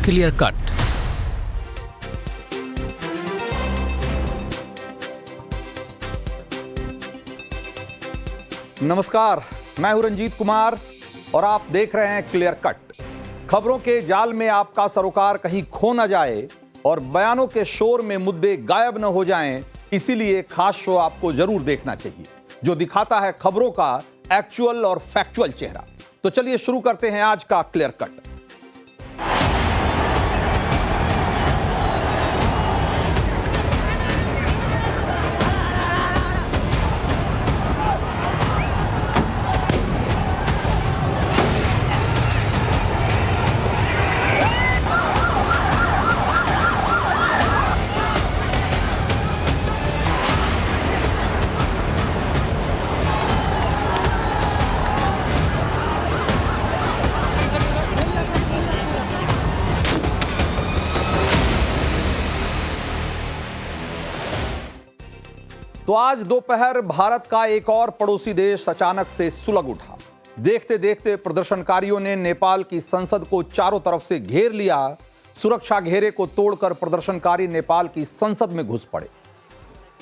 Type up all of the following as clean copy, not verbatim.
Clear cut. नमस्कार, मैं हूं रंजीत कुमार और आप देख रहे हैं क्लियर कट। खबरों के जाल में आपका सरोकार कहीं खो न जाए और बयानों के शोर में मुद्दे गायब न हो जाएं, इसीलिए खास शो आपको जरूर देखना चाहिए जो दिखाता है खबरों का एक्चुअल और फैक्चुअल चेहरा। तो चलिए शुरू करते हैं आज का क्लियर कट। तो आज दोपहर भारत का एक और पड़ोसी देश अचानक से सुलग उठा। देखते देखते प्रदर्शनकारियों ने नेपाल की संसद को चारों तरफ से घेर लिया। सुरक्षा घेरे को तोड़कर प्रदर्शनकारी नेपाल की संसद में घुस पड़े।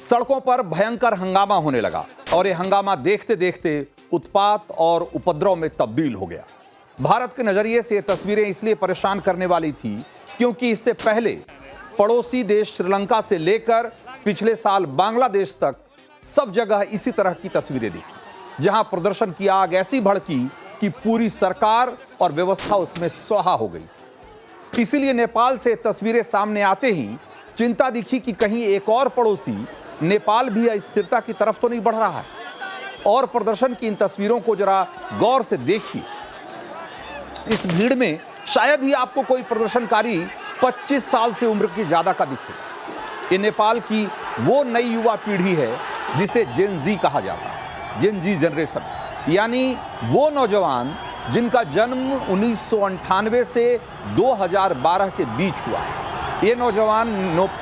सड़कों पर भयंकर हंगामा होने लगा और यह हंगामा देखते देखते उत्पात और उपद्रव में तब्दील हो गया। भारत के नजरिए से ये तस्वीरें इसलिए परेशान करने वाली थी क्योंकि इससे पहले पड़ोसी देश श्रीलंका से लेकर पिछले साल बांग्लादेश तक सब जगह इसी तरह की तस्वीरें दिखी, जहां प्रदर्शन की आग ऐसी भड़की कि पूरी सरकार और व्यवस्था उसमें स्वाहा हो गई। इसीलिए नेपाल से तस्वीरें सामने आते ही चिंता दिखी कि कहीं एक और पड़ोसी नेपाल भी अस्थिरता की तरफ तो नहीं बढ़ रहा है। और प्रदर्शन की इन तस्वीरों को जरा गौर से देखिए। इस भीड़ में शायद ही आपको कोई प्रदर्शनकारी 25 साल से उम्र की ज्यादा का दिखे। ये नेपाल की वो नई युवा पीढ़ी है जिसे जेन जी कहा जाता है, जेन जी जनरेशन, यानी वो नौजवान जिनका जन्म 1998 से 2012 के बीच हुआ है। ये नौजवान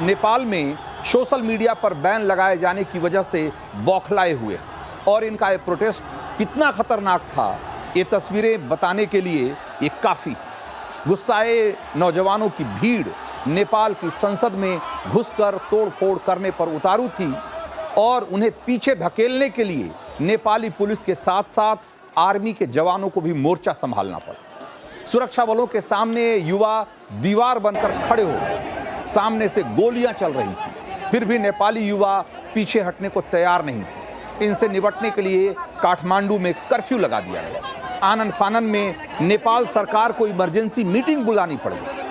नेपाल में सोशल मीडिया पर बैन लगाए जाने की वजह से बौखलाए हुए हैं और इनका ये प्रोटेस्ट कितना खतरनाक था ये तस्वीरें बताने के लिए ये काफ़ी। गुस्साए नौजवानों की भीड़ नेपाल की संसद में घुसकर तोड़फोड़ करने पर उतारू थी और उन्हें पीछे धकेलने के लिए नेपाली पुलिस के साथ साथ आर्मी के जवानों को भी मोर्चा संभालना पड़ा। सुरक्षा बलों के सामने युवा दीवार बनकर खड़े हो गए। सामने से गोलियां चल रही थी, फिर भी नेपाली युवा पीछे हटने को तैयार नहीं थे। इनसे निपटने के लिए काठमांडू में कर्फ्यू लगा दिया गया। आनन फानन में नेपाल सरकार को इमरजेंसी मीटिंग बुलानी पड़ गई।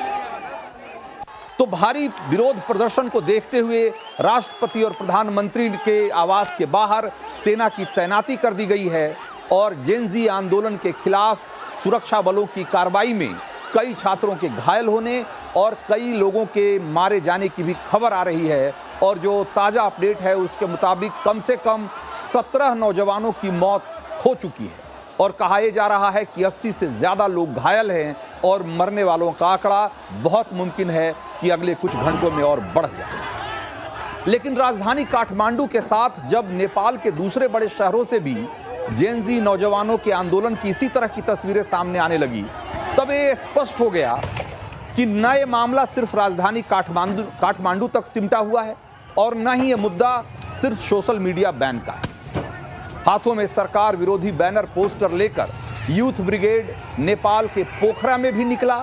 तो भारी विरोध प्रदर्शन को देखते हुए राष्ट्रपति और प्रधानमंत्री के आवास के बाहर सेना की तैनाती कर दी गई है और जेनजी आंदोलन के खिलाफ सुरक्षा बलों की कार्रवाई में कई छात्रों के घायल होने और कई लोगों के मारे जाने की भी खबर आ रही है। और जो ताज़ा अपडेट है उसके मुताबिक कम से कम 17 नौजवानों की मौत हो चुकी है और कहा यह जा रहा है कि 80 से ज़्यादा लोग घायल हैं और मरने वालों का आंकड़ा बहुत मुमकिन है कि अगले कुछ घंटों में और बढ़ जाए। लेकिन राजधानी काठमांडू के साथ जब नेपाल के दूसरे बड़े शहरों से भी जेनजी नौजवानों के आंदोलन की इसी तरह की तस्वीरें सामने आने लगी, तब ये स्पष्ट हो गया कि न ये मामला सिर्फ राजधानी काठमांडू तक सिमटा हुआ है और न ही ये मुद्दा सिर्फ सोशल मीडिया बैन का है। हाथों में सरकार विरोधी बैनर पोस्टर लेकर यूथ ब्रिगेड नेपाल के पोखरा में भी निकला,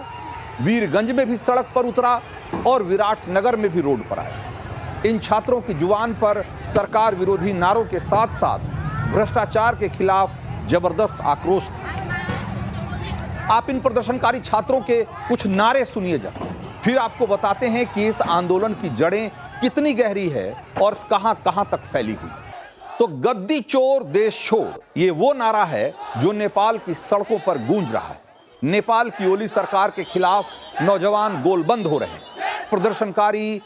वीरगंज में भी सड़क पर उतरा और विराटनगर में भी रोड पर आया। इन छात्रों की जुबान पर सरकार विरोधी नारों के साथ साथ भ्रष्टाचार के खिलाफ जबरदस्त आक्रोश था। आप इन प्रदर्शनकारी छात्रों के कुछ नारे सुनिए जरा, फिर आपको बताते हैं कि इस आंदोलन की जड़ें कितनी गहरी है और कहां कहां तक फैली हुई। तो गद्दी चोर देश छोड़, ये वो नारा है जो नेपाल की सड़कों पर गूंज रहा है। नेपाल की ओली सरकार के खिलाफ नौजवान गोलबंद हो रहे हैं। प्रदर्शनकारी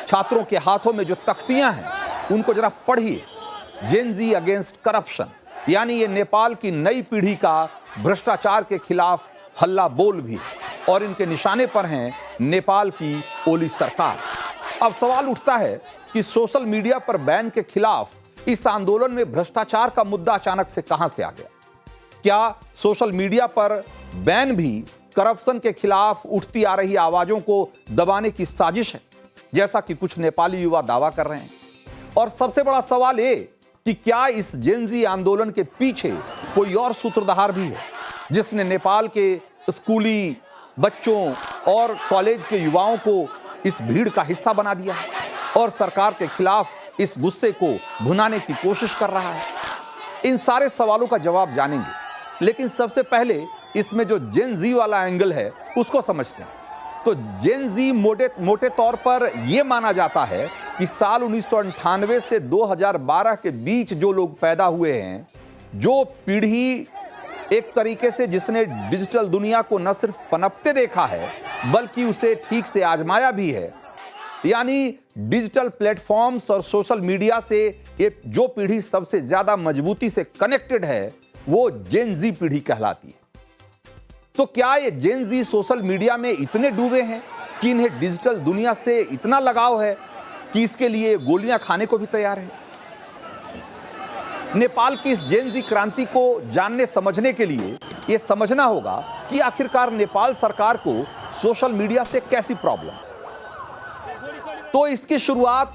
छात्रों के हाथों में जो तख्तियां हैं उनको जरा पढ़िए। जेन जी अगेंस्ट करप्शन, यानी ये नेपाल की नई पीढ़ी का भ्रष्टाचार के खिलाफ हल्ला बोल भी है और इनके निशाने पर हैं नेपाल की ओली सरकार। अब सवाल उठता है कि सोशल मीडिया पर बैन के खिलाफ इस आंदोलन में भ्रष्टाचार का मुद्दा अचानक से कहां से आ गया? क्या सोशल मीडिया पर बैन भी करप्शन के खिलाफ उठती आ रही आवाजों को दबाने की साजिश है, जैसा कि कुछ नेपाली युवा दावा कर रहे हैं। और सबसे बड़ा सवाल ये कि क्या इस जेनजी आंदोलन के पीछे कोई और सूत्रधार भी है, जिसने नेपाल के स्कूली बच्चों और कॉलेज के युवाओं को इस भीड़ का हिस्सा बना दिया है और सरकार के खिलाफ इस गुस्से को भुनाने की कोशिश कर रहा है। इन सारे सवालों का जवाब जानेंगे, लेकिन सबसे पहले इसमें जो जेन जी वाला एंगल है उसको समझते हैं। तो जेन जी मोटे तौर पर यह माना जाता है कि साल 1998 से 2012 के बीच जो लोग पैदा हुए हैं, जो पीढ़ी एक तरीके से जिसने डिजिटल दुनिया को न सिर्फ पनपते देखा है बल्कि उसे ठीक से आजमाया भी है, यानी डिजिटल प्लेटफॉर्म्स और सोशल मीडिया से ये जो पीढ़ी सबसे ज्यादा मजबूती से कनेक्टेड है वो जेन जी पीढ़ी कहलाती है। तो क्या ये जेन जी सोशल मीडिया में इतने डूबे हैं कि इन्हें डिजिटल दुनिया से इतना लगाव है कि इसके लिए गोलियां खाने को भी तैयार है? नेपाल की इस जेन जी क्रांति को जानने समझने के लिए यह समझना होगा कि आखिरकार नेपाल सरकार को सोशल मीडिया से कैसी प्रॉब्लम। तो इसकी शुरुआत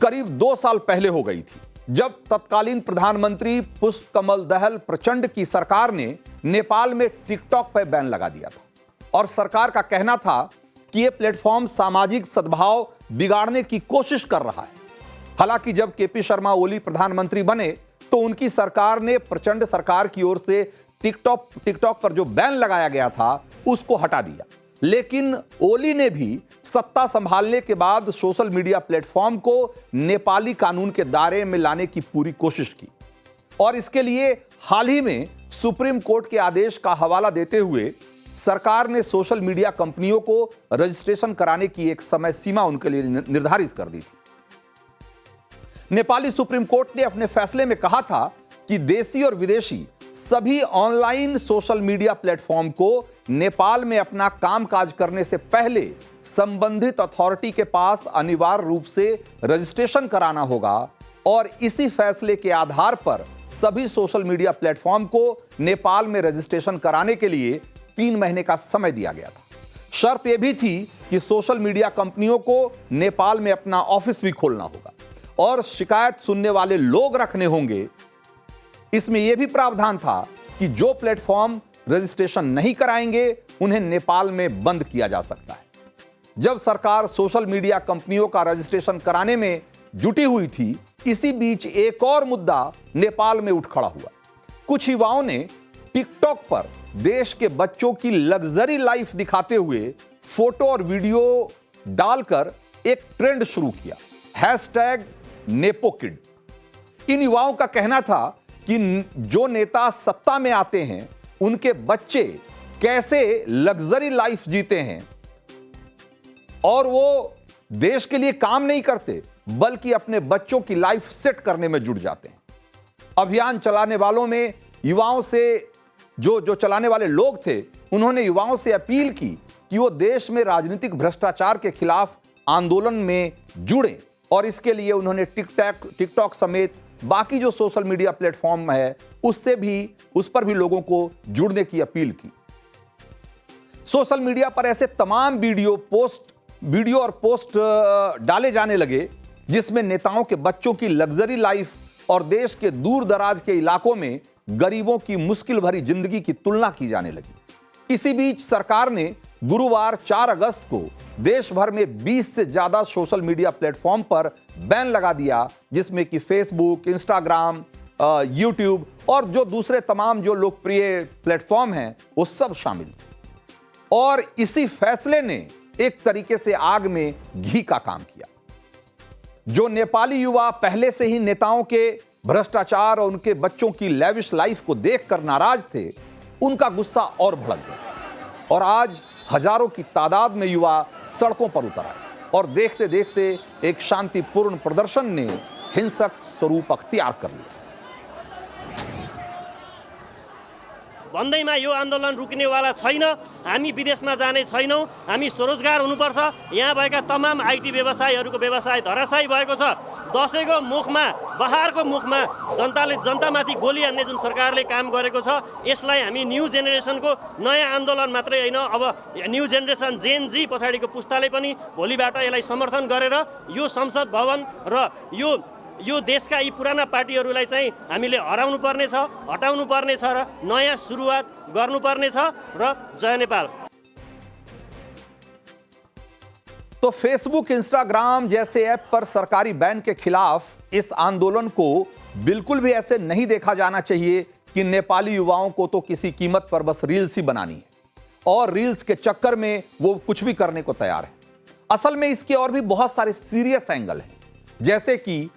करीब 2 साल पहले हो गई थी, जब तत्कालीन प्रधानमंत्री पुष्पकमल दहल प्रचंड की सरकार ने नेपाल में टिकटॉक पर बैन लगा दिया था और सरकार का कहना था कि यह प्लेटफॉर्म सामाजिक सद्भाव बिगाड़ने की कोशिश कर रहा है। हालांकि जब केपी शर्मा ओली प्रधानमंत्री बने तो उनकी सरकार ने प्रचंड सरकार की ओर से टिकटॉक पर जो बैन लगाया गया था उसको हटा दिया, लेकिन ओली ने भी सत्ता संभालने के बाद सोशल मीडिया प्लेटफॉर्म को नेपाली कानून के दायरे में लाने की पूरी कोशिश की और इसके लिए हाल ही में सुप्रीम कोर्ट के आदेश का हवाला देते हुए सरकार ने सोशल मीडिया कंपनियों को रजिस्ट्रेशन कराने की एक समय सीमा उनके लिए निर्धारित कर दी थी। नेपाली सुप्रीम कोर्ट ने अपने फैसले में कहा था कि देशी और विदेशी सभी ऑनलाइन सोशल मीडिया प्लेटफॉर्म को नेपाल में अपना कामकाज करने से पहले संबंधित अथॉरिटी के पास अनिवार्य रूप से रजिस्ट्रेशन कराना होगा और इसी फैसले के आधार पर सभी सोशल मीडिया प्लेटफॉर्म को नेपाल में रजिस्ट्रेशन कराने के लिए 3 महीने का समय दिया गया था। शर्त यह भी थी कि सोशल मीडिया कंपनियों को नेपाल में अपना ऑफिस भी खोलना होगा और शिकायत सुनने वाले लोग रखने होंगे। इसमें यह भी प्रावधान था कि जो प्लेटफॉर्म रजिस्ट्रेशन नहीं कराएंगे उन्हें नेपाल में बंद किया जा सकता है। जब सरकार सोशल मीडिया कंपनियों का रजिस्ट्रेशन कराने में जुटी हुई थी, इसी बीच एक और मुद्दा नेपाल में उठ खड़ा हुआ। कुछ युवाओं ने टिकटॉक पर देश के बच्चों की लग्जरी लाइफ दिखाते हुए फोटो और वीडियो डालकर एक ट्रेंड शुरू किया, #नेपोकिड। इन युवाओं का कहना था कि जो नेता सत्ता में आते हैं उनके बच्चे कैसे लग्जरी लाइफ जीते हैं और वो देश के लिए काम नहीं करते बल्कि अपने बच्चों की लाइफ सेट करने में जुट जाते हैं। अभियान चलाने वालों में युवाओं से जो चलाने वाले लोग थे, उन्होंने युवाओं से अपील की कि वो देश में राजनीतिक भ्रष्टाचार के खिलाफ आंदोलन में जुड़ें और इसके लिए उन्होंने टिकटॉक समेत बाकी जो सोशल मीडिया प्लेटफॉर्म है उस पर भी लोगों को जुड़ने की अपील की। सोशल मीडिया पर ऐसे तमाम वीडियो और पोस्ट डाले जाने लगे जिसमें नेताओं के बच्चों की लग्जरी लाइफ और देश के दूर दराज के इलाकों में गरीबों की मुश्किल भरी जिंदगी की तुलना की जाने लगी। इसी बीच सरकार ने गुरुवार 4 अगस्त को देश भर में 20 से ज्यादा सोशल मीडिया प्लेटफॉर्म पर बैन लगा दिया, जिसमें कि फेसबुक, इंस्टाग्राम, यूट्यूब और जो दूसरे तमाम जो लोकप्रिय प्लेटफॉर्म हैं वो सब शामिल। और इसी फैसले ने एक तरीके से आग में घी का काम किया। जो नेपाली युवा पहले से ही नेताओं के भ्रष्टाचार और उनके बच्चों की लेविश लाइफ को देखकर नाराज थे, उनका गुस्सा और भड़क गया और आज हजारों की तादाद में युवा सड़कों पर उतर आए और देखते देखते एक शांतिपूर्ण प्रदर्शन ने हिंसक स्वरूप अख्तियार कर लिया। भन्दैमा यो आन्दोलन रुक्नेवाला छैन। हामी विदेशमा जाने छैनौँ, हामी स्वरोजगार हुनुपर्छ। यहाँ भएका तमाम आइटी व्यवसायहरूको व्यवसाय धराशायी भएको छ। दसैँको मुखमा, बहारको मुखमा जनतामाथि गोली हान्ने जुन सरकारले काम गरेको छ, यसलाई हामी न्यू जेनेरेसनको नयाँ आन्दोलन मात्रै होइन, अब न्यू जेनेरेसन जेन जी पछाडिको पुस्ताले पनि भोलिबाट यसलाई समर्थन गरेर यो संसद भवन र यो देशका यी पुराना पार्टीहरूलाई चाहिँ हामीले हराउनु पर्ने छ, हटाउनु पर्ने छ र नयाँ सुरुवात गर्नुपर्ने छ। र जय नेपाल। तो फेसबुक, इंस्टाग्राम जैसे ऐप पर सरकारी बैन के खिलाफ इस आंदोलन को बिल्कुल भी ऐसे नहीं देखा जाना चाहिए कि नेपाली युवाओं को तो किसी कीमत पर बस रील्स ही बनानी है और रील्स के चक्कर में वो कुछ भी करने को तैयार है। असल में इसके और भी बहुत सारे सीरियस एंगल हैं, जैसे कि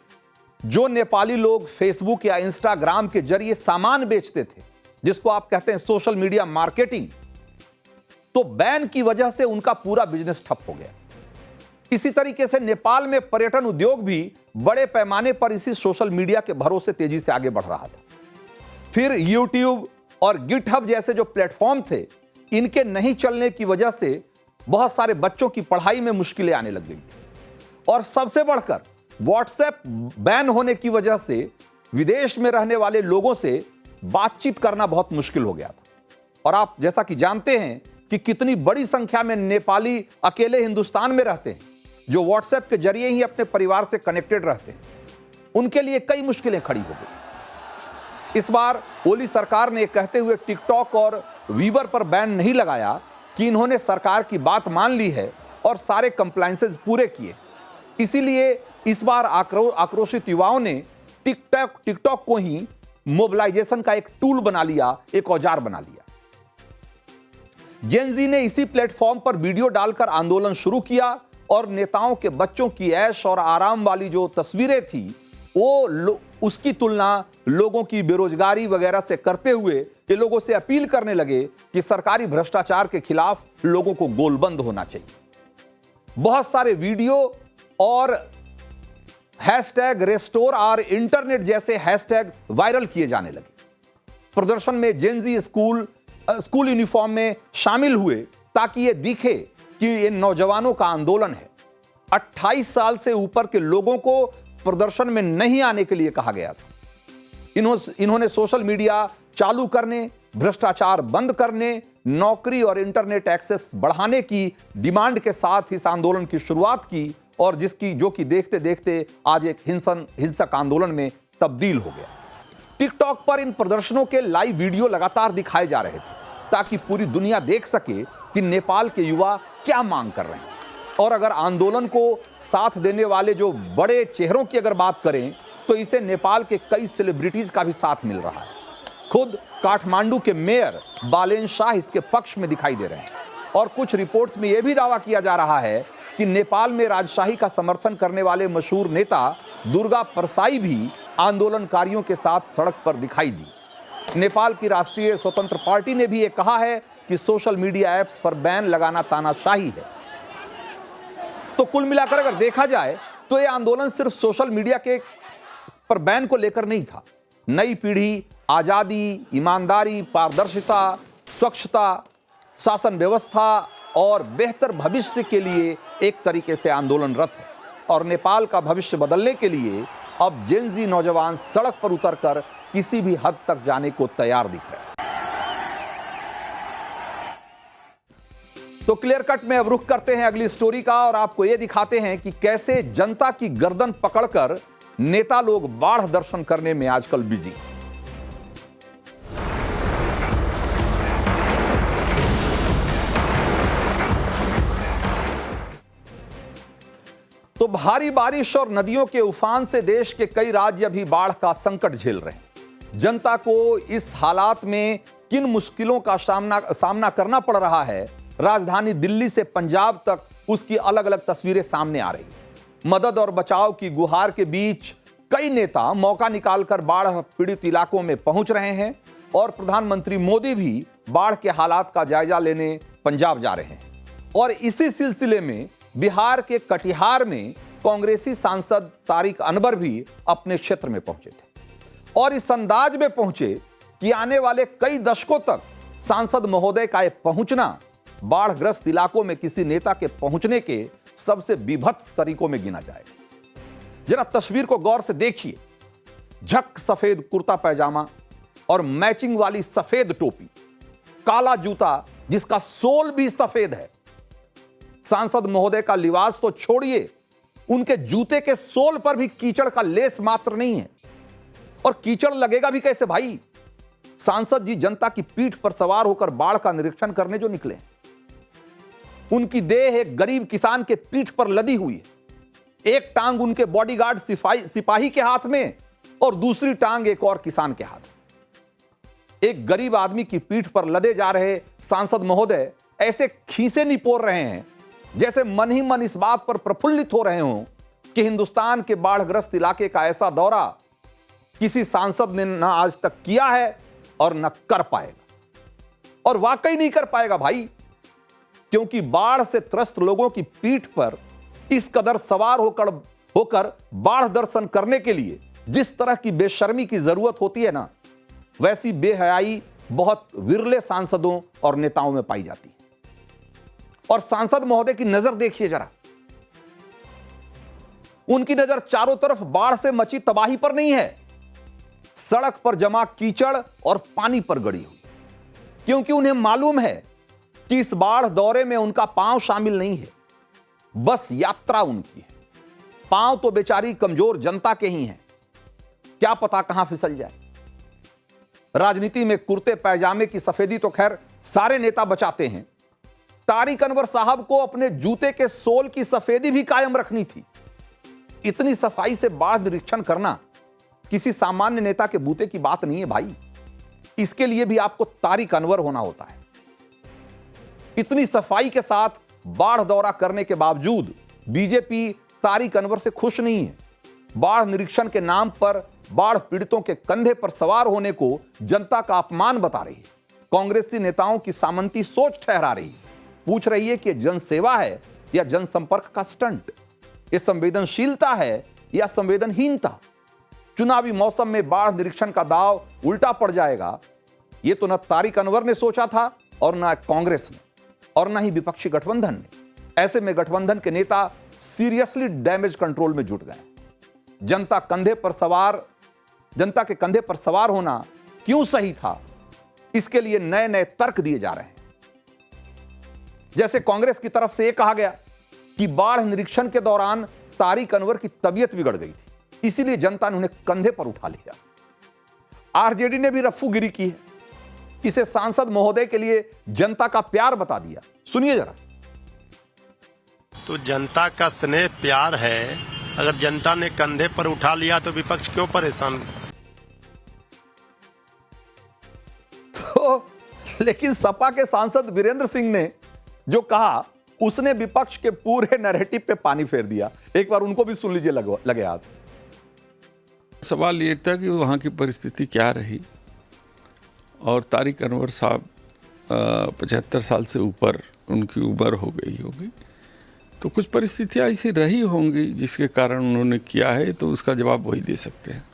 जो नेपाली लोग फेसबुक या इंस्टाग्राम के जरिए सामान बेचते थे, जिसको आप कहते हैं सोशल मीडिया मार्केटिंग, तो बैन की वजह से उनका पूरा बिजनेस ठप हो गया। इसी तरीके से नेपाल में पर्यटन उद्योग भी बड़े पैमाने पर इसी सोशल मीडिया के भरोसे तेजी से आगे बढ़ रहा था। फिर यूट्यूब और गिटहब जैसे जो प्लेटफॉर्म थे, इनके नहीं चलने की वजह से बहुत सारे बच्चों की पढ़ाई में मुश्किलें आने लग गई थी। और सबसे बढ़कर व्हाट्सएप बैन होने की वजह से विदेश में रहने वाले लोगों से बातचीत करना बहुत मुश्किल हो गया था। और आप जैसा कि जानते हैं कि कितनी बड़ी संख्या में नेपाली अकेले हिंदुस्तान में रहते हैं, जो व्हाट्सएप के जरिए ही अपने परिवार से कनेक्टेड रहते हैं। उनके लिए कई मुश्किलें खड़ी हो गई। इस बार ओली सरकार ने कहते हुए टिकटॉक और वीवर पर बैन नहीं लगाया कि इन्होंने सरकार की बात मान ली है और सारे कंप्लायंसेस पूरे किए। इसीलिए इस बार आक्रोशित युवाओं ने टिकटॉक को ही मोबिलाइजेशन का एक टूल बना लिया, एक औजार बना लिया। जेन जी ने इसी प्लेटफॉर्म पर वीडियो डालकर आंदोलन शुरू किया और नेताओं के बच्चों की ऐश और आराम वाली जो तस्वीरें थी, वो उसकी तुलना लोगों की बेरोजगारी वगैरह से करते हुए ये लोगों से अपील करने लगे कि सरकारी भ्रष्टाचार के खिलाफ लोगों को गोलबंद होना चाहिए। बहुत सारे वीडियो और हैशटैग रेस्टोर आवर इंटरनेट जैसे हैशटैग वायरल किए जाने लगे। प्रदर्शन में जेन जी स्कूल यूनिफॉर्म में शामिल हुए ताकि ये दिखे कि ये नौजवानों का आंदोलन है। 28 साल से ऊपर के लोगों को प्रदर्शन में नहीं आने के लिए कहा गया था। इन्होंने सोशल मीडिया चालू करने, भ्रष्टाचार बंद करने, नौकरी और इंटरनेट एक्सेस बढ़ाने की डिमांड के साथ इस आंदोलन की शुरुआत की और जो कि देखते देखते आज एक हिंसक आंदोलन में तब्दील हो गया। टिकटॉक पर इन प्रदर्शनों के लाइव वीडियो लगातार दिखाए जा रहे थे ताकि पूरी दुनिया देख सके कि नेपाल के युवा क्या मांग कर रहे हैं। और अगर आंदोलन को साथ देने वाले जो बड़े चेहरों की अगर बात करें तो इसे नेपाल के कई सेलिब्रिटीज का भी साथ मिल रहा है। खुद काठमांडू के मेयर बालेन शाह इसके पक्ष में दिखाई दे रहे हैं और कुछ रिपोर्ट्स में यह भी दावा किया जा रहा है कि नेपाल में राजशाही का समर्थन करने वाले मशहूर नेता दुर्गा परसाई भी आंदोलनकारियों के साथ सड़क पर दिखाई दी। नेपाल की राष्ट्रीय स्वतंत्र पार्टी ने भी ये कहा है कि सोशल मीडिया ऐप्स पर बैन लगाना तानाशाही है। तो कुल मिलाकर अगर देखा जाए तो ये आंदोलन सिर्फ सोशल मीडिया के पर बैन को लेकर नहीं था। नई पीढ़ी आजादी, ईमानदारी, पारदर्शिता, स्वच्छता, शासन व्यवस्था और बेहतर भविष्य के लिए एक तरीके से आंदोलनरत है। और नेपाल का भविष्य बदलने के लिए अब जेन जी नौजवान सड़क पर उतरकर किसी भी हद तक जाने को तैयार दिख रहे हैं। तो क्लियर कट में अब रुख करते हैं अगली स्टोरी का और आपको यह दिखाते हैं कि कैसे जनता की गर्दन पकड़कर नेता लोग बाढ़ दर्शन करने में आजकल बिजी। तो भारी बारिश और नदियों के उफान से देश के कई राज्य अभी बाढ़ का संकट झेल रहे हैं। जनता को इस हालात में किन मुश्किलों का सामना करना पड़ रहा है, राजधानी दिल्ली से पंजाब तक उसकी अलग अलग तस्वीरें सामने आ रही हैं। मदद और बचाव की गुहार के बीच कई नेता मौका निकालकर बाढ़ पीड़ित इलाकों में पहुंच रहे हैं और प्रधानमंत्री मोदी भी बाढ़ के हालात का जायजा लेने पंजाब जा रहे हैं। और इसी सिलसिले में बिहार के कटिहार में कांग्रेसी सांसद तारिक अनवर भी अपने क्षेत्र में पहुंचे थे और इस अंदाज में पहुंचे कि आने वाले कई दशकों तक सांसद महोदय का यह पहुंचना बाढ़ग्रस्त इलाकों में किसी नेता के पहुंचने के सबसे बीभत्स तरीकों में गिना जाएगा। जरा तस्वीर को गौर से देखिए। झक सफेद कुर्ता पैजामा और मैचिंग वाली सफेद टोपी, काला जूता जिसका सोल भी सफेद है। सांसद महोदय का लिबास तो छोड़िए, उनके जूते के सोल पर भी कीचड़ का लेस मात्र नहीं है। और कीचड़ लगेगा भी कैसे भाई? सांसद जी जनता की पीठ पर सवार होकर बाढ़ का निरीक्षण करने जो निकले, उनकी देह एक गरीब किसान के पीठ पर लदी हुई है। एक टांग उनके बॉडीगार्ड सिपाही के हाथ में और दूसरी टांग एक और किसान के हाथ में। एक गरीब आदमी की पीठ पर लदे जा रहे सांसद महोदय ऐसे खीसे निपोर रहे हैं जैसे मन ही मन इस बात पर प्रफुल्लित हो रहे हों कि हिंदुस्तान के बाढ़ग्रस्त इलाके का ऐसा दौरा किसी सांसद ने ना आज तक किया है और न कर पाएगा। और वाकई नहीं कर पाएगा भाई, क्योंकि बाढ़ से त्रस्त लोगों की पीठ पर इस कदर सवार होकर बाढ़ दर्शन करने के लिए जिस तरह की बेशर्मी की जरूरत होती है ना, वैसी बेहयाई बहुत विरले सांसदों और नेताओं में पाई जाती है। और सांसद महोदय की नजर देखिए जरा, उनकी नजर चारों तरफ बाढ़ से मची तबाही पर नहीं है, सड़क पर जमा कीचड़ और पानी पर गड़ी हुई। क्योंकि उन्हें मालूम है कि इस बाढ़ दौरे में उनका पांव शामिल नहीं है, बस यात्रा उनकी है। पांव तो बेचारी कमजोर जनता के ही हैं, क्या पता कहां फिसल जाए। राजनीति में कुर्ते पैजामे की सफेदी तो खैर सारे नेता बचाते हैं। तारिक अनवर साहब को अपने जूते के सोल की सफेदी भी कायम रखनी थी। इतनी सफाई से बाढ़ निरीक्षण करना किसी सामान्य नेता के बूते की बात नहीं है भाई। इसके लिए भी आपको तारिक अनवर होना होता है। इतनी सफाई के साथ बाढ़ दौरा करने के बावजूद बीजेपी तारिक अनवर से खुश नहीं है। बाढ़ निरीक्षण के नाम पर बाढ़ पीड़ितों के कंधे पर सवार होने को जनता का अपमान बता रही है। कांग्रेसी नेताओं की सामंती सोच ठहरा रही है। पूछ रही है कि जनसेवा है या जनसंपर्क का स्टंट, ये संवेदनशीलता है या संवेदनहीनता। चुनावी मौसम में बाढ़ निरीक्षण का दाव उल्टा पड़ जाएगा, ये तो न तारिक अनवर ने सोचा था और न कांग्रेस ने और न ही विपक्षी गठबंधन ने। ऐसे में गठबंधन के नेता सीरियसली डैमेज कंट्रोल में जुट गए। जनता के कंधे पर सवार होना क्यों सही था, इसके लिए नए नए तर्क दिए जा रहे हैं। जैसे कांग्रेस की तरफ से यह कहा गया कि बाढ़ निरीक्षण के दौरान तारिक अनवर की तबीयत बिगड़ गई थी, इसीलिए जनता ने उन्हें कंधे पर उठा लिया। आरजेडी ने भी रफ्फूगिरी की है, इसे सांसद महोदय के लिए जनता का प्यार बता दिया। सुनिए जरा। तो जनता का स्नेह प्यार है, अगर जनता ने कंधे पर उठा लिया तो विपक्ष क्यों परेशान? तो लेकिन सपा के सांसद वीरेंद्र सिंह ने जो कहा, उसने विपक्ष के पूरे नैरेटिव पे पानी फेर दिया। एक बार उनको भी सुन लीजिए लगे हाथ। सवाल ये था कि वहाँ की परिस्थिति क्या रही, और तारिक अनवर साहब 75 साल से ऊपर उनकी उम्र हो गई होगी, तो कुछ परिस्थितियाँ ऐसी रही होंगी जिसके कारण उन्होंने किया है, तो उसका जवाब वही दे सकते हैं।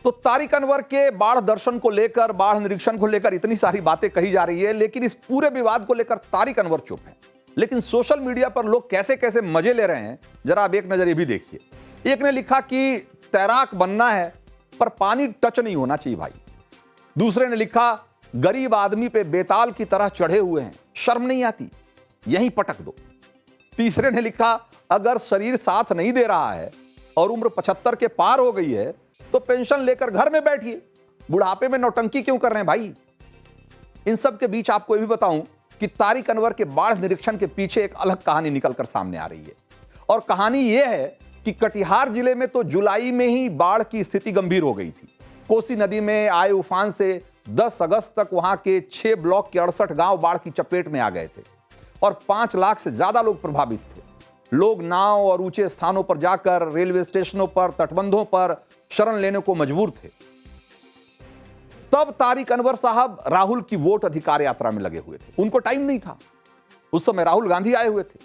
तो तारिक अनवर के बाढ़ दर्शन को लेकर, बाढ़ निरीक्षण को लेकर इतनी सारी बातें कही जा रही है, लेकिन इस पूरे विवाद को लेकर तारिक अनवर चुप है। लेकिन सोशल मीडिया पर लोग कैसे कैसे मजे ले रहे हैं, जरा आप एक नजर ये भी देखिए। एक ने लिखा कि तैराक बनना है पर पानी टच नहीं होना चाहिए भाई। दूसरे ने लिखा गरीब आदमी पे बेताल की तरह चढ़े हुए हैं, शर्म नहीं आती, यहीं पटक दो। तीसरे ने लिखा अगर शरीर साथ नहीं दे रहा है और उम्र 75 के पार हो गई है तो पेंशन लेकर घर में बैठिए, बुढ़ापे में नौटंकी क्यों कर रहे हैं भाई। इन सब के बीच आपको यह भी बताऊं कि तारिक अनवर के बाढ़ निरीक्षण के पीछे एक अलग कहानी निकलकर सामने आ रही है। और कहानी यह है कि कटिहार जिले में तो जुलाई में ही बाढ़ की स्थिति गंभीर हो गई थी। कोसी नदी में आए उफान से 10 अगस्त तक वहां के 6 ब्लॉक के 68 गांव बाढ़ की चपेट में आ गए थे और 5 लाख से ज्यादा लोग प्रभावित थे। लोग नाव और ऊंचे स्थानों पर जाकर, रेलवे स्टेशनों पर, तटबंधों पर शरण लेने को मजबूर थे। तब तारिक अनवर साहब राहुल की वोट अधिकार यात्रा में लगे हुए थे। उनको टाइम नहीं था, उस समय राहुल गांधी आए हुए थे।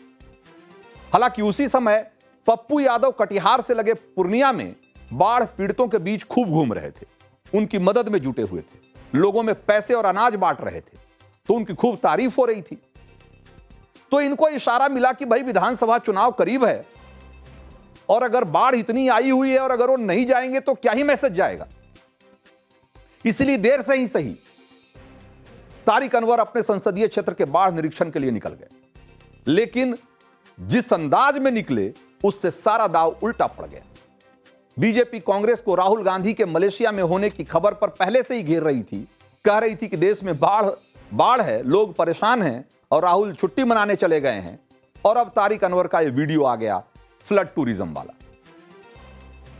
हालांकि उसी समय पप्पू यादव कटिहार से लगे पूर्णिया में बाढ़ पीड़ितों के बीच खूब घूम रहे थे, उनकी मदद में जुटे हुए थे, लोगों में पैसे और अनाज बांट रहे थे, तो उनकी खूब तारीफ हो रही थी। तो इनको इशारा मिला कि भाई विधानसभा चुनाव करीब है और अगर बाढ़ इतनी आई हुई है और अगर वो नहीं जाएंगे तो क्या ही मैसेज जाएगा। इसलिए देर से ही सही तारिक अनवर अपने संसदीय क्षेत्र के बाढ़ निरीक्षण के लिए निकल गए, लेकिन जिस अंदाज में निकले उससे सारा दाव उल्टा पड़ गया। बीजेपी कांग्रेस को राहुल गांधी के मलेशिया में होने की खबर पर पहले से ही घेर रही थी, कह रही थी कि देश में बाढ़ है, लोग परेशान हैं और राहुल छुट्टी मनाने चले गए हैं। और अब तारिक अनवर का यह वीडियो आ गया फ्लड टूरिज्म वाला।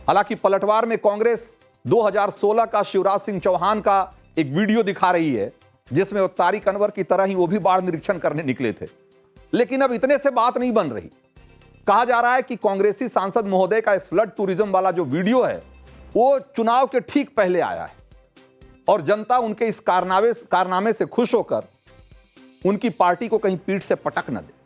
हालांकि पलटवार में कांग्रेस 2016 का शिवराज सिंह चौहान का एक वीडियो दिखा रही है जिसमें वो तारिक अनवर की तरह ही वो भी बाढ़ निरीक्षण करने निकले थे, लेकिन अब इतने से बात नहीं बन रही। कहा जा रहा है कि कांग्रेसी सांसद महोदय का फ्लड टूरिज्म वाला जो वीडियो है वो चुनाव के ठीक पहले आया है और जनता उनके इस कारनामे से खुश होकर उनकी पार्टी को कहीं पीठ से पटक न दे।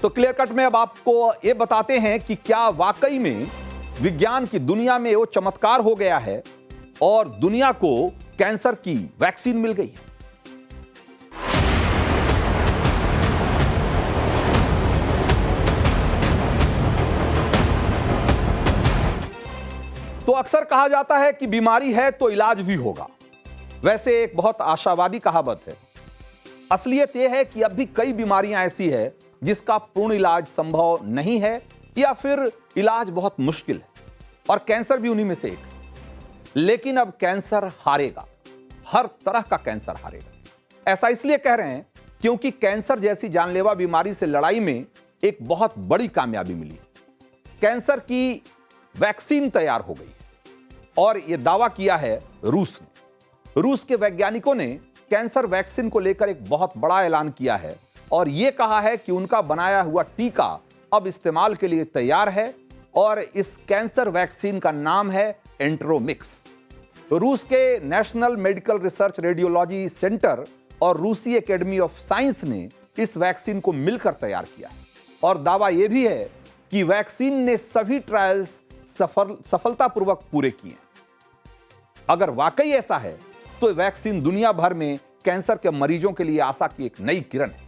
तो क्लियर कट में अब आपको यह बताते हैं कि क्या वाकई में विज्ञान की दुनिया में वो चमत्कार हो गया है और दुनिया को कैंसर की वैक्सीन मिल गई है। तो अक्सर कहा जाता है कि बीमारी है तो इलाज भी होगा। वैसे एक बहुत आशावादी कहावत है। असलियत यह है कि अब भी कई बीमारियां ऐसी है जिसका पूर्ण इलाज संभव नहीं है या फिर इलाज बहुत मुश्किल है, और कैंसर भी उन्हीं में से एक। लेकिन अब कैंसर हारेगा, हर तरह का कैंसर हारेगा। ऐसा इसलिए कह रहे हैं क्योंकि कैंसर जैसी जानलेवा बीमारी से लड़ाई में एक बहुत बड़ी कामयाबी मिली। कैंसर की वैक्सीन तैयार हो गई और यह दावा किया है रूस ने। रूस के वैज्ञानिकों ने कैंसर वैक्सीन को लेकर एक बहुत बड़ा ऐलान किया है और यह कहा है कि उनका बनाया हुआ टीका अब इस्तेमाल के लिए तैयार है और इस कैंसर वैक्सीन का नाम है एंट्रोमिक्स। रूस के national medical research radiology centre और रूसी एकेडमी ऑफ साइंस ने इस वैक्सीन को मिलकर तैयार किया है और दावा यह भी है कि वैक्सीन ने सभी ट्रायल्स सफलतापूर्वक पूरे किए। अगर वाकई ऐसा है तो वैक्सीन दुनिया भर में कैंसर के मरीजों के लिए आशा की एक नई किरण है।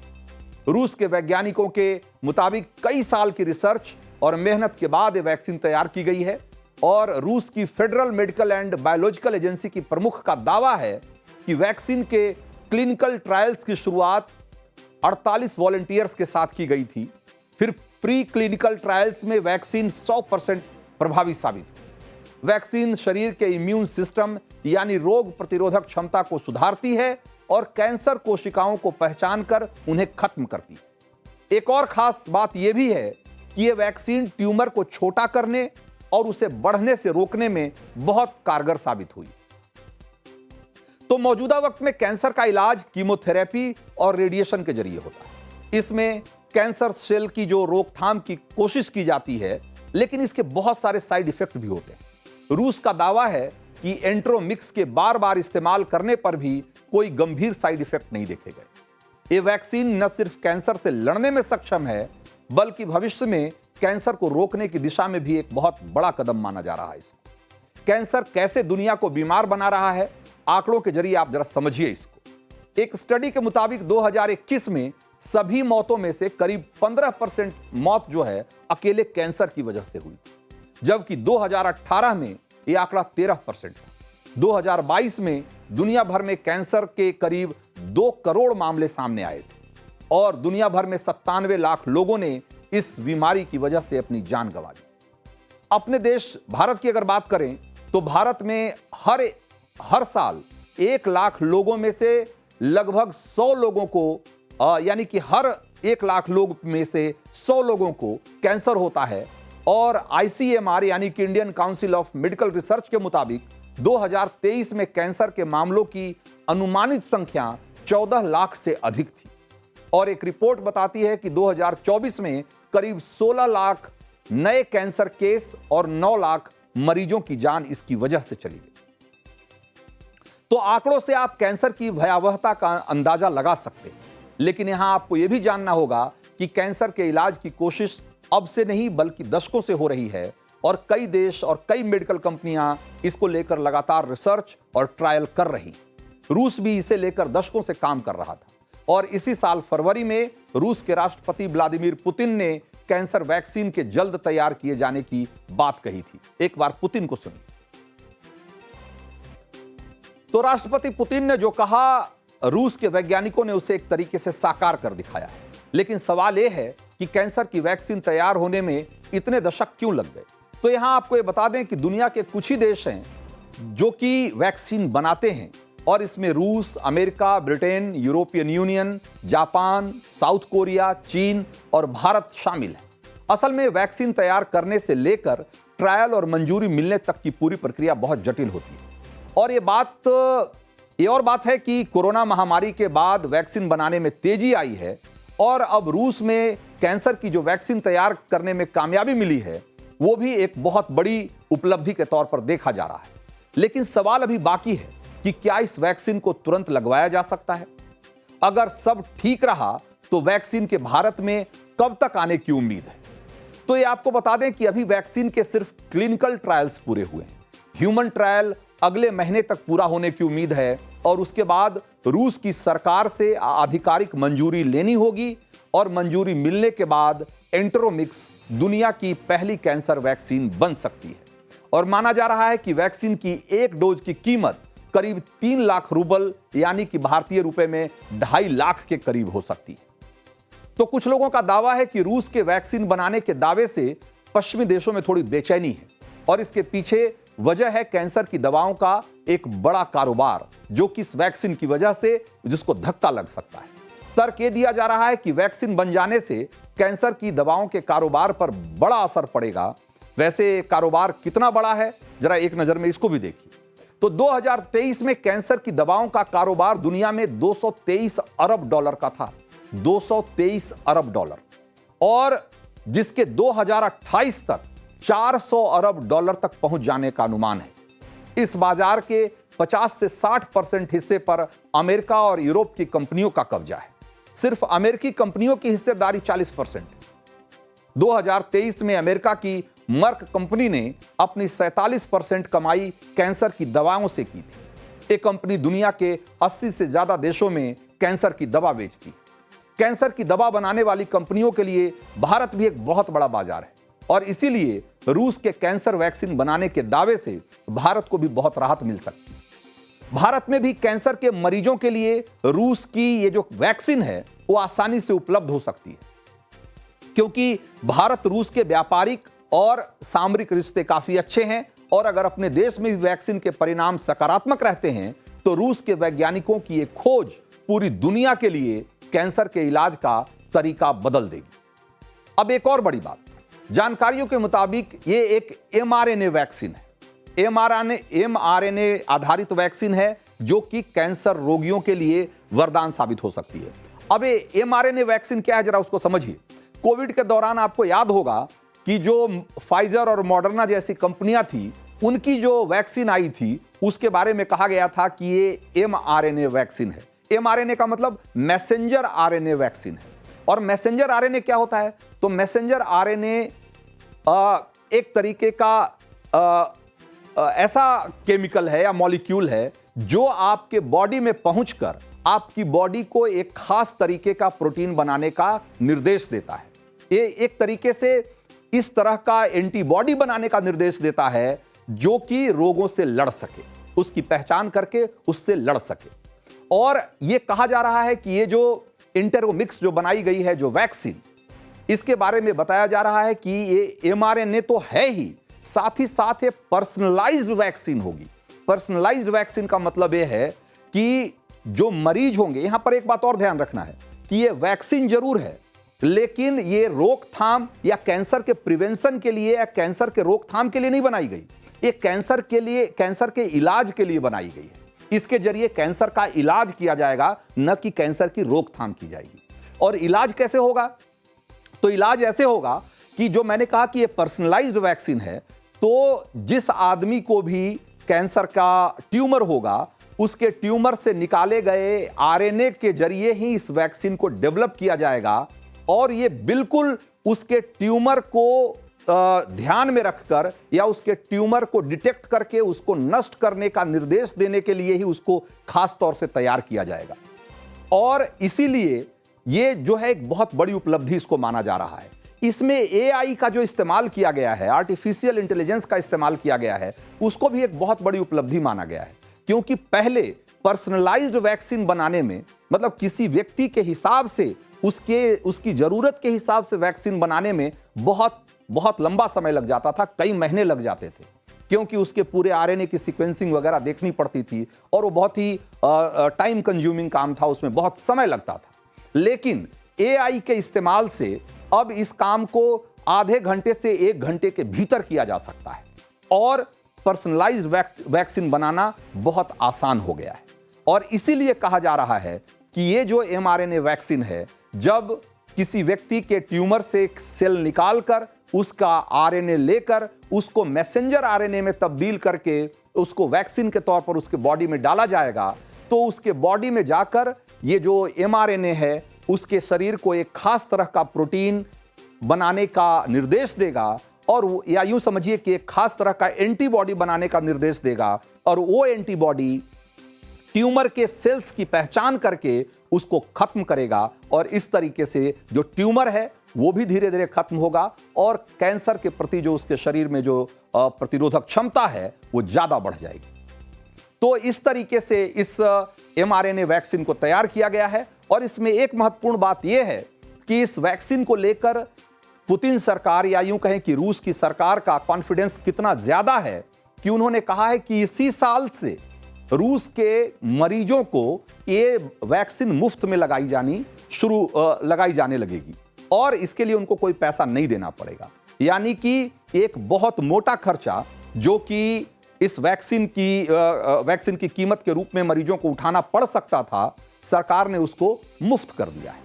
रूस के वैज्ञानिकों के मुताबिक कई साल की रिसर्च और मेहनत के बाद ये वैक्सीन तैयार की गई है और रूस की federal medical and biological agency की प्रमुख का दावा है कि वैक्सीन के क्लिनिकल ट्रायल्स की शुरुआत 48 वॉलंटियर्स के साथ की गई थी। फिर प्री क्लिनिकल ट्रायल्स में वैक्सीन 100% प्रभावी साबित हुई। वैक्सीन शरीर के इम्यून सिस्टम यानी रोग प्रतिरोधक क्षमता को सुधारती है और कैंसर कोशिकाओं को पहचान कर उन्हें खत्म करती है। एक और खास बात यह भी है कि यह वैक्सीन ट्यूमर को छोटा करने और उसे बढ़ने से रोकने में बहुत कारगर साबित हुई। तो मौजूदा वक्त में कैंसर का इलाज कीमोथेरेपी और रेडिएशन के जरिए होता है। इसमें कैंसर सेल की जो रोकथाम की कोशिश की जाती है, लेकिन इसके बहुत सारे साइड इफेक्ट भी होते हैं। रूस का दावा है कि एंट्रोमिक्स के बार बार इस्तेमाल करने पर भी कोई गंभीर साइड इफेक्ट नहीं देखे गए। ये वैक्सीन न सिर्फ कैंसर से लड़ने में सक्षम है, बल्कि भविष्य में कैंसर को रोकने की दिशा में भी एक बहुत बड़ा कदम माना जा रहा है। इसको कैंसर कैसे दुनिया को बीमार बना रहा है, आंकड़ों के जरिए आप जरा समझिए इसको। एक स्टडी के मुताबिक 2021 में सभी मौतों में से करीब 15% मौत जो है अकेले कैंसर की वजह से हुई, जबकि 2018 में यह आंकड़ा 13% था। 2022 में दुनिया भर में कैंसर के करीब 2 करोड़ मामले सामने आए थे और दुनिया भर में 97 लाख लोगों ने इस बीमारी की वजह से अपनी जान गंवा दी। अपने देश भारत की अगर बात करें तो भारत में हर साल 1 लाख लोगों में से लगभग 100 लोगों को यानी कि हर 1 लाख लोग में से 100 लोगों को कैंसर होता है और ICMR यानी कि Indian council of medical research के मुताबिक 2023 में कैंसर के मामलों की अनुमानित संख्या 14 लाख से अधिक थी और एक रिपोर्ट बताती है कि 2024 में करीब 16 लाख नए कैंसर केस और 9 लाख मरीजों की जान इसकी वजह से चली गई। तो आंकड़ों से आप कैंसर की भयावहता का अंदाजा लगा सकते हैं, लेकिन यहां आपको यह भी जानना होगा कि कैंसर के इलाज की कोशिश अब से नहीं बल्कि दशकों से हो रही है और कई देश और कई मेडिकल कंपनियां इसको लेकर लगातार रिसर्च और ट्रायल कर रही। रूस भी इसे लेकर दशकों से काम कर रहा था और इसी साल फरवरी में रूस के राष्ट्रपति व्लादिमीर पुतिन ने कैंसर वैक्सीन के जल्द तैयार किए जाने की बात कही थी। एक बार पुतिन को सुनिए। तो राष्ट्रपति पुतिन ने जो कहा, रूस के वैज्ञानिकों ने उसे एक तरीके से साकार कर दिखाया है। लेकिन सवाल यह है कि कैंसर की वैक्सीन तैयार होने में इतने दशक क्यों लग गए। तो यहां आपको यह बता दें कि दुनिया के कुछ ही देश हैं जो कि वैक्सीन बनाते हैं और इसमें रूस, America, Britain, European union, Japan, south Korea, चीन और भारत शामिल है। असल में वैक्सीन तैयार करने से लेकर ट्रायल और मंजूरी मिलने तक की पूरी प्रक्रिया बहुत जटिल होती है। और ये और बात है कि कोरोना महामारी के बाद वैक्सीन बनाने में तेजी आई है और अब रूस में कैंसर की जो वैक्सीन तैयार करने में कामयाबी मिली है वो भी एक बहुत बड़ी उपलब्धि के तौर पर देखा जा रहा है। लेकिन सवाल अभी बाकी है कि क्या इस वैक्सीन को तुरंत लगवाया जा सकता है। अगर सब ठीक रहा तो वैक्सीन के भारत में कब तक आने की उम्मीद है। तो ये आपको बता दें कि अभी वैक्सीन के सिर्फ क्लिनिकल ट्रायल्स पूरे हुए हैं। ह्यूमन ट्रायल अगले महीने तक पूरा होने की उम्मीद है और उसके बाद रूस की सरकार से आधिकारिक मंजूरी लेनी होगी और मंजूरी मिलने के बाद एंटेरोमिक्स दुनिया की पहली कैंसर वैक्सीन बन सकती है। और माना जा रहा है कि वैक्सीन की एक डोज की कीमत करीब 3 लाख रूबल यानी कि भारतीय रुपए में 2.5 लाख के करीब हो सकती है। तो कुछ लोगों का दावा है कि रूस के वैक्सीन बनाने के दावे से पश्चिमी देशों में थोड़ी बेचैनी है और इसके पीछे वजह है कैंसर की दवाओं का एक बड़ा कारोबार जो कि इस वैक्सीन की वजह से जिसको धक्का लग सकता है। तर्क ये दिया जा रहा है कि वैक्सीन बन जाने से कैंसर की दवाओं के कारोबार पर बड़ा असर पड़ेगा। वैसे कारोबार कितना बड़ा है जरा एक नजर में इसको भी देखिए। तो 2023 में कैंसर की दवाओं का कारोबार दुनिया में 223 अरब डॉलर का था। 223 अरब डॉलर और जिसके 2028 तक 400 अरब डॉलर तक पहुंच जाने का अनुमान है। इस बाजार के 50 से 60% हिस्से पर अमेरिका और यूरोप की कंपनियों का कब्जा है। सिर्फ अमेरिकी कंपनियों की हिस्सेदारी 40%। 2023 में अमेरिका की मर्क कंपनी ने अपनी 47% कमाई कैंसर की दवाओं से की थी। ये कंपनी दुनिया के 80 से ज्यादा देशों में कैंसर की दवा बेचती। कैंसर की दवा बनाने वाली कंपनियों के लिए भारत भी एक बहुत बड़ा बाजार है और इसीलिए रूस के कैंसर वैक्सीन बनाने के दावे से भारत को भी बहुत राहत मिल सकती है। भारत में भी कैंसर के मरीजों के लिए रूस की ये जो वैक्सीन है वो आसानी से उपलब्ध हो सकती है क्योंकि भारत रूस के व्यापारिक और सामरिक रिश्ते काफी अच्छे हैं और अगर अपने देश में भी वैक्सीन के परिणाम सकारात्मक रहते हैं तो रूस के वैज्ञानिकों की एक खोज पूरी दुनिया के लिए कैंसर के इलाज का तरीका बदल देगी। अब एक और बड़ी बात, जानकारियों के मुताबिक ये एक mRNA वैक्सीन है। mRNA आधारित वैक्सीन है जो कि कैंसर रोगियों के लिए वरदान साबित हो सकती है। अब ये mRNA वैक्सीन क्या है जरा उसको समझिए। कोविड के दौरान आपको याद होगा कि जो फाइजर और मॉडर्ना जैसी कंपनियां थी उनकी जो वैक्सीन आई थी उसके बारे में कहा गया था कि ये mRNA वैक्सीन है। mRNA का मतलब मैसेंजर आरएनए वैक्सीन है। और मैसेंजर आरएनए क्या होता है? तो मैसेंजर आरएनए एक तरीके का ऐसा केमिकल है या मॉलिक्यूल है जो आपके बॉडी में पहुंचकर आपकी बॉडी को एक खास तरीके का प्रोटीन बनाने का निर्देश देता है। ये एक तरीके से इस तरह का एंटीबॉडी बनाने का निर्देश देता है जो कि रोगों से लड़ सके, उसकी पहचान करके उससे लड़ सके। और ये कहा जा रहा है कि ये जो इंटेरोमिक्स जो बनाई गई है जो वैक्सीन, इसके बारे में बताया जा रहा है कि ये mRNA तो है ही साथ ये पर्सनलाइज्ड वैक्सीन होगी। पर्सनलाइज्ड वैक्सीन का मतलब ये है कि जो मरीज होंगे, यहां पर एक बात और ध्यान रखना है कि ये वैक्सीन जरूर है लेकिन ये रोकथाम या कैंसर के प्रिवेंशन के लिए या कैंसर के रोकथाम के लिए नहीं बनाई गई। ये कैंसर के इलाज के लिए बनाई गई है। इसके जरिए कैंसर का इलाज किया जाएगा, न कि कैंसर की रोकथाम की जाएगी। और इलाज कैसे होगा? तो इलाज ऐसे होगा कि जो मैंने कहा कि ये पर्सनलाइज्ड वैक्सीन है, तो जिस आदमी को भी कैंसर का ट्यूमर होगा उसके ट्यूमर से निकाले गए आरएनए के जरिए ही इस वैक्सीन को डेवलप किया जाएगा और ये बिल्कुल उसके ट्यूमर को ध्यान में रखकर या उसके ट्यूमर को डिटेक्ट करके उसको नष्ट करने का निर्देश देने के लिए ही उसको खास तौर से तैयार किया जाएगा। और इसीलिए ये जो है एक बहुत बड़ी उपलब्धि इसको माना जा रहा है। इसमें एआई का जो इस्तेमाल किया गया है, आर्टिफिशियल इंटेलिजेंस का इस्तेमाल किया गया है, उसको भी एक बहुत बड़ी उपलब्धि माना गया है। क्योंकि पहले पर्सनलाइज्ड वैक्सीन बनाने में, मतलब किसी व्यक्ति के हिसाब से उसकी जरूरत के हिसाब से वैक्सीन बनाने में बहुत लंबा समय लग जाता था, कई महीने लग जाते थे, क्योंकि उसके पूरे आरएनए की सीक्वेंसिंग वगैरह देखनी पड़ती थी और वो बहुत ही टाइम कंज्यूमिंग काम था, उसमें बहुत समय लगता था। लेकिन एआई के इस्तेमाल से अब इस काम को आधे घंटे से 1 घंटे के भीतर किया जा सकता है और पर्सनलाइज्ड वैक्सीन बनाना बहुत आसान हो गया है। और इसीलिए कहा जा रहा है कि ये जो mRNA वैक्सीन है, जब किसी व्यक्ति के ट्यूमर से एक सेल निकालकर उसका आरएनए लेकर उसको मैसेंजर आरएनए में तब्दील करके उसको वैक्सीन के तौर पर उसके बॉडी में डाला जाएगा, तो उसके बॉडी में जाकर ये जो mRNA है उसके शरीर को एक खास तरह का प्रोटीन बनाने का निर्देश देगा और या यूं समझिए कि एक खास तरह का एंटीबॉडी बनाने का निर्देश देगा और वो एंटीबॉडी ट्यूमर के सेल्स की पहचान करके उसको खत्म करेगा और इस तरीके से जो ट्यूमर है वो भी धीरे धीरे खत्म होगा और कैंसर के प्रति जो उसके शरीर में जो प्रतिरोधक क्षमता है वो ज्यादा बढ़ जाएगी। तो इस तरीके से इस mRNA वैक्सीन को तैयार किया गया है और इसमें एक महत्वपूर्ण बात यह है कि इस वैक्सीन को लेकर पुतिन सरकार या यूं कहें कि रूस की सरकार का कॉन्फिडेंस कितना ज्यादा है कि उन्होंने कहा है कि इसी साल से रूस के मरीजों को ये वैक्सीन मुफ्त में लगाई जाने लगेगी और इसके लिए उनको कोई पैसा नहीं देना पड़ेगा। यानी कि एक बहुत मोटा खर्चा जो कि इस वैक्सीन की कीमत के रूप में मरीजों को उठाना पड़ सकता था, सरकार ने उसको मुफ्त कर दिया है।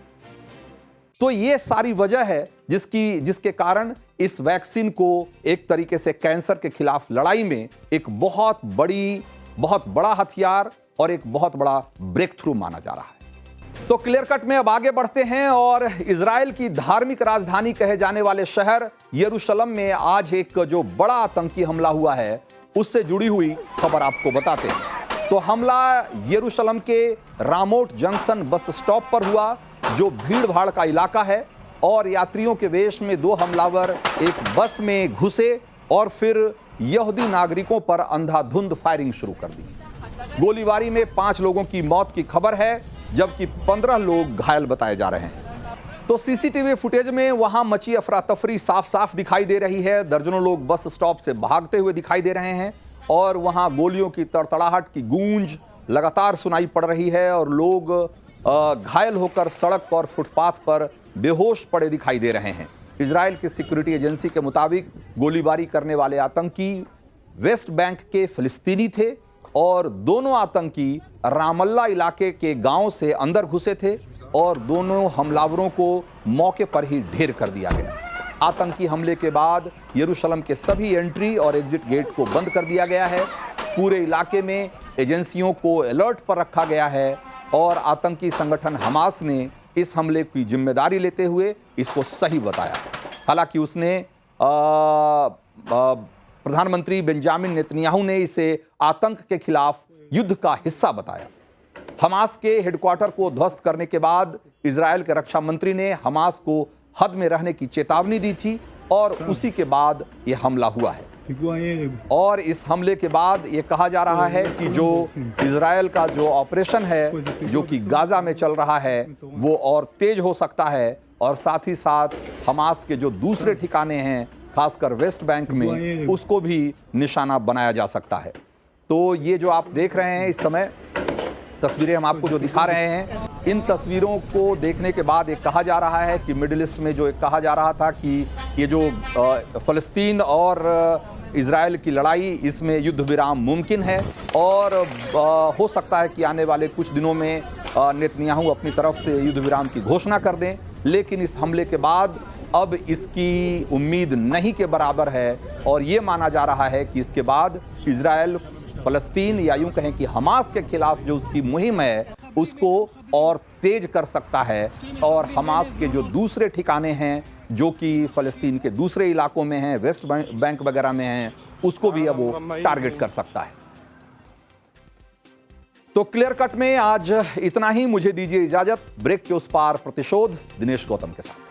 तो ये सारी वजह है जिसके कारण इस वैक्सीन को एक तरीके से कैंसर के खिलाफ लड़ाई में एक बहुत बड़ा हथियार और एक बहुत बड़ा ब्रेक थ्रू माना जा रहा है। तो क्लियर कट में अब आगे बढ़ते हैं और इजराइल की धार्मिक राजधानी कहे जाने वाले शहर यरूशलेम में आज एक जो बड़ा आतंकी हमला हुआ है उससे जुड़ी हुई खबर आपको बताते हैं। तो हमला यरूशलेम के रामोट जंक्शन बस स्टॉप पर हुआ, जो भीड़ भाड़ का इलाका है, और यात्रियों के वेश में 2 हमलावर एक बस में घुसे और फिर यहूदी नागरिकों पर अंधाधुंध फायरिंग शुरू कर दी। गोलीबारी में 5 लोगों की मौत की खबर है जबकि 15 लोग घायल बताए जा रहे हैं। तो सीसीटीवी फुटेज में वहां मची अफरा तफरी साफ साफ दिखाई दे रही है। दर्जनों लोग बस स्टॉप से भागते हुए दिखाई दे रहे हैं और वहां गोलियों की तड़तड़ाहट की गूंज लगातार सुनाई पड़ रही है और लोग घायल होकर सड़क और फुटपाथ पर बेहोश पड़े दिखाई दे रहे हैं। इजराइल की सिक्योरिटी एजेंसी के मुताबिक गोलीबारी करने वाले आतंकी वेस्ट बैंक के फिलिस्तीनी थे और दोनों आतंकी रामल्ला इलाके के गांव से अंदर घुसे थे और दोनों हमलावरों को मौके पर ही ढेर कर दिया गया। आतंकी हमले के बाद यरूशलेम के सभी एंट्री और एग्जिट गेट को बंद कर दिया गया है। पूरे इलाके में एजेंसियों को अलर्ट पर रखा गया है और आतंकी संगठन हमास ने इस हमले की जिम्मेदारी लेते हुए इसको सही बताया। हालांकि उसने प्रधानमंत्री बेंजामिन नेतन्याहू ने इसे आतंक के खिलाफ युद्ध का हिस्सा बताया। हमास के हेडक्वार्टर को ध्वस्त करने के बाद इजराइल के रक्षा मंत्री ने हमास को हद में रहने की चेतावनी दी थी और उसी के बाद यह हमला हुआ है। और इस हमले के बाद ये कहा जा रहा है कि जो इजराइल का जो ऑपरेशन है जो कि गाजा में चल रहा है वो और तेज हो सकता है और साथ ही साथ हमास के जो दूसरे ठिकाने हैं खासकर वेस्ट बैंक में उसको भी निशाना बनाया जा सकता है। तो ये जो आप देख रहे हैं इस समय तस्वीरें हम आपको जो दिखा रहे हैं, इन तस्वीरों को देखने के बाद एक कहा जा रहा है कि मिडिल ईस्ट में जो एक कहा जा रहा था कि ये जो फ़लस्तीन और इजराइल की लड़ाई इसमें युद्ध विराम मुमकिन है और हो सकता है कि आने वाले कुछ दिनों में नेतन्याहू अपनी तरफ से युद्ध विराम की घोषणा कर दें। लेकिन इस हमले के बाद अब इसकी उम्मीद नहीं के बराबर है और ये माना जा रहा है कि इसके बाद इजराइल फ़लस्तीन या यूं कहें कि हमास के खिलाफ जो उसकी मुहिम है उसको और तेज कर सकता है और हमास के जो दूसरे ठिकाने हैं जो कि फ़लस्तीन के दूसरे इलाकों में हैं, वेस्ट बैंक वगैरह में हैं, उसको भी अब वो टारगेट कर सकता है। तो क्लियर कट में आज इतना ही। मुझे दीजिए इजाजत। ब्रेक के उस पार प्रतिशोध दिनेश गौतम के साथ।